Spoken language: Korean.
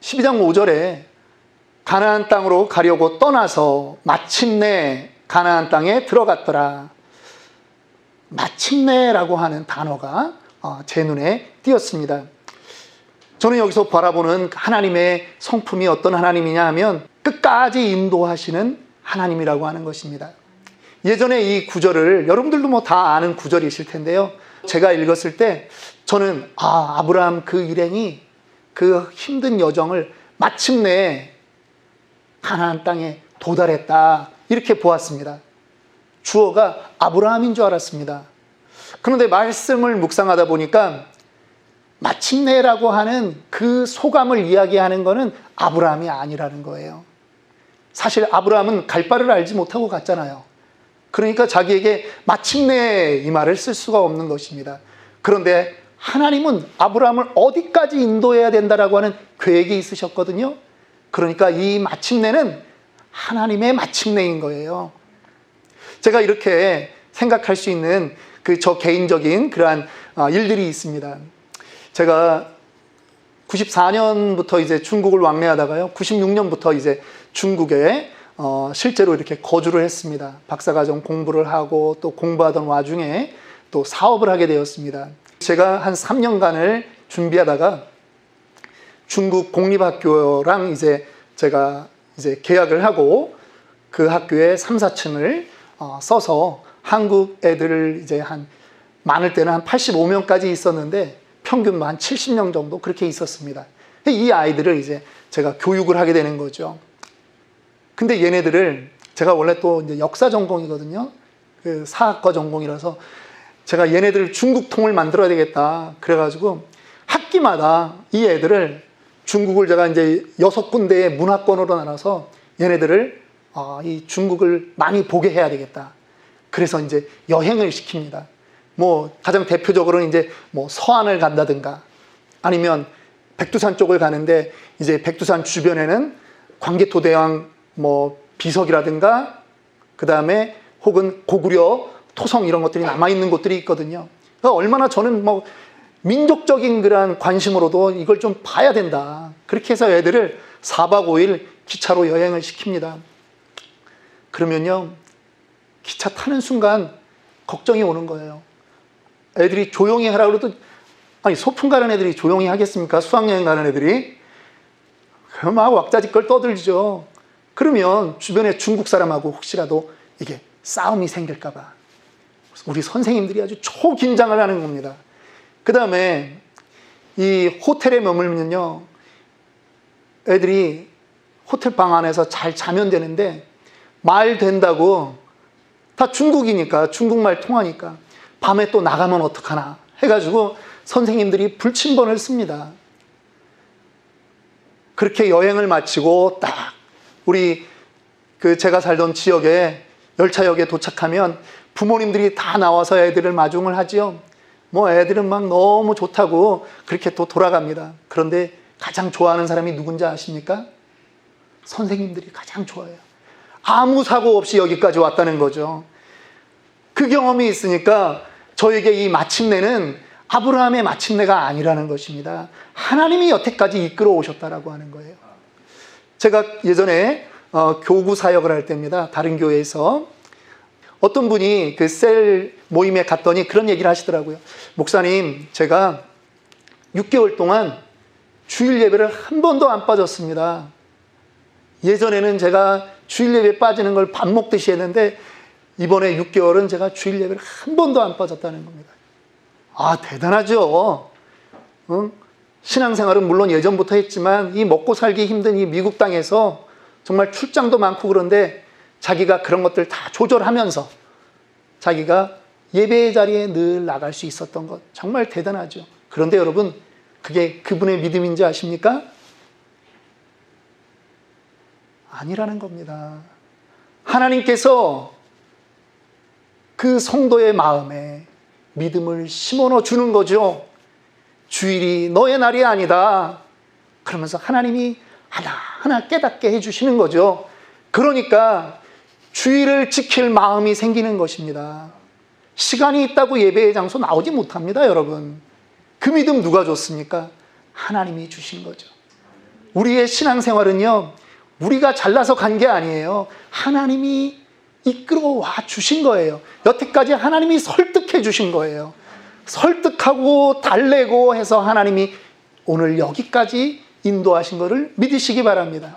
12장 5절에 가나안 땅으로 가려고 떠나서 마침내 가나안 땅에 들어갔더라. 마침내라고 하는 단어가 제 눈에 띄었습니다. 저는 여기서 바라보는 하나님의 성품이 어떤 하나님이냐 하면 끝까지 인도하시는 하나님이라고 하는 것입니다. 예전에 이 구절을 여러분들도 뭐 다 아는 구절이실 텐데요. 제가 읽었을 때 저는 아브라함 그 일행이 그 힘든 여정을 마침내 가나안 땅에 도달했다 이렇게 보았습니다. 주어가 아브라함인 줄 알았습니다. 그런데 말씀을 묵상하다 보니까 마침내라고 하는 그 소감을 이야기하는 것은 아브라함이 아니라는 거예요. 사실 아브라함은 갈 바를 알지 못하고 갔잖아요. 그러니까 자기에게 마침내 이 말을 쓸 수가 없는 것입니다. 그런데 하나님은 아브라함을 어디까지 인도해야 된다라고 하는 계획이 있으셨거든요. 그러니까 이 마침내는 하나님의 마침내인 거예요. 제가 이렇게 생각할 수 있는 저 개인적인 그러한 일들이 있습니다. 제가 94년부터 이제 중국을 왕래하다가요, 96년부터 이제 중국에 실제로 이렇게 거주를 했습니다. 박사과정 공부를 하고 또 공부하던 와중에 또 사업을 하게 되었습니다. 제가 한 3년간을 준비하다가 중국 공립학교랑 이제 제가 이제 계약을 하고 그 학교에 3, 4층을 써서 한국 애들을 이제 많을 때는 한 85명까지 있었는데 평균 한 70명 정도 그렇게 있었습니다. 이 아이들을 이제 제가 교육을 하게 되는 거죠. 근데 얘네들을 제가 원래 또 이제 역사 전공이거든요. 그 사학과 전공이라서 제가 얘네들 중국통을 만들어야 되겠다. 그래가지고 학기마다 이 애들을 중국을 제가 이제 6군데의 문화권으로 나눠서 얘네들을 이 중국을 많이 보게 해야 되겠다. 그래서 이제 여행을 시킵니다. 뭐 가장 대표적으로는 이제 뭐 서안을 간다든가 아니면 백두산 쪽을 가는데 이제 백두산 주변에는 광개토대왕 뭐 비석이라든가 그 다음에 혹은 고구려 토성 이런 것들이 남아있는 곳들이 있거든요. 그러니까 얼마나 저는 뭐 민족적인 그런 관심으로도 이걸 좀 봐야 된다. 그렇게 해서 애들을 4박 5일 기차로 여행을 시킵니다. 그러면요, 기차 타는 순간 걱정이 오는 거예요. 애들이 조용히 하라고 그래도 아니 소풍 가는 애들이 조용히 하겠습니까? 수학여행 가는 애들이. 그럼 막 왁자지껄 떠들죠. 그러면 주변에 중국 사람하고 혹시라도 이게 싸움이 생길까 봐 우리 선생님들이 아주 초긴장을 하는 겁니다. 그 다음에 이 호텔에 머물면요, 애들이 호텔 방 안에서 잘 자면 되는데 말 된다고 다 중국이니까 중국말 통하니까 밤에 또 나가면 어떡하나 해가지고 선생님들이 불침번을 씁니다. 그렇게 여행을 마치고 딱 우리 제가 살던 지역에 열차역에 도착하면 부모님들이 다 나와서 애들을 마중을 하지요. 뭐 애들은 막 너무 좋다고 그렇게 또 돌아갑니다. 그런데 가장 좋아하는 사람이 누군지 아십니까? 선생님들이 가장 좋아해요. 아무 사고 없이 여기까지 왔다는 거죠. 그 경험이 있으니까 저에게 이 마침내는 아브라함의 마침내가 아니라는 것입니다. 하나님이 여태까지 이끌어 오셨다라고 하는 거예요. 제가 예전에 교구 사역을 할 때입니다. 다른 교회에서 어떤 분이 그 셀 모임에 갔더니 그런 얘기를 하시더라고요. 목사님, 제가 6개월 동안 주일 예배를 한 번도 안 빠졌습니다. 예전에는 제가 주일 예배 빠지는 걸 밥 먹듯이 했는데 이번에 6개월은 제가 주일 예배를 한 번도 안 빠졌다는 겁니다. 아, 대단하죠. 응? 신앙생활은 물론 예전부터 했지만 이 먹고 살기 힘든 이 미국 땅에서 정말 출장도 많고 그런데 자기가 그런 것들 다 조절하면서 자기가 예배의 자리에 늘 나갈 수 있었던 것 정말 대단하죠. 그런데 여러분, 그게 그분의 믿음인지 아십니까? 아니라는 겁니다. 하나님께서 그 성도의 마음에 믿음을 심어넣어 주는 거죠. 주일이 너의 날이 아니다. 그러면서 하나님이 하나하나 깨닫게 해주시는 거죠. 그러니까 주일을 지킬 마음이 생기는 것입니다. 시간이 있다고 예배의 장소 나오지 못합니다, 여러분. 그 믿음 누가 줬습니까? 하나님이 주신 거죠. 우리의 신앙생활은요, 우리가 잘나서 간 게 아니에요. 하나님이 이끌어와 주신 거예요. 여태까지 하나님이 설득해 주신 거예요. 설득하고 달래고 해서 하나님이 오늘 여기까지 인도하신 것을 믿으시기 바랍니다.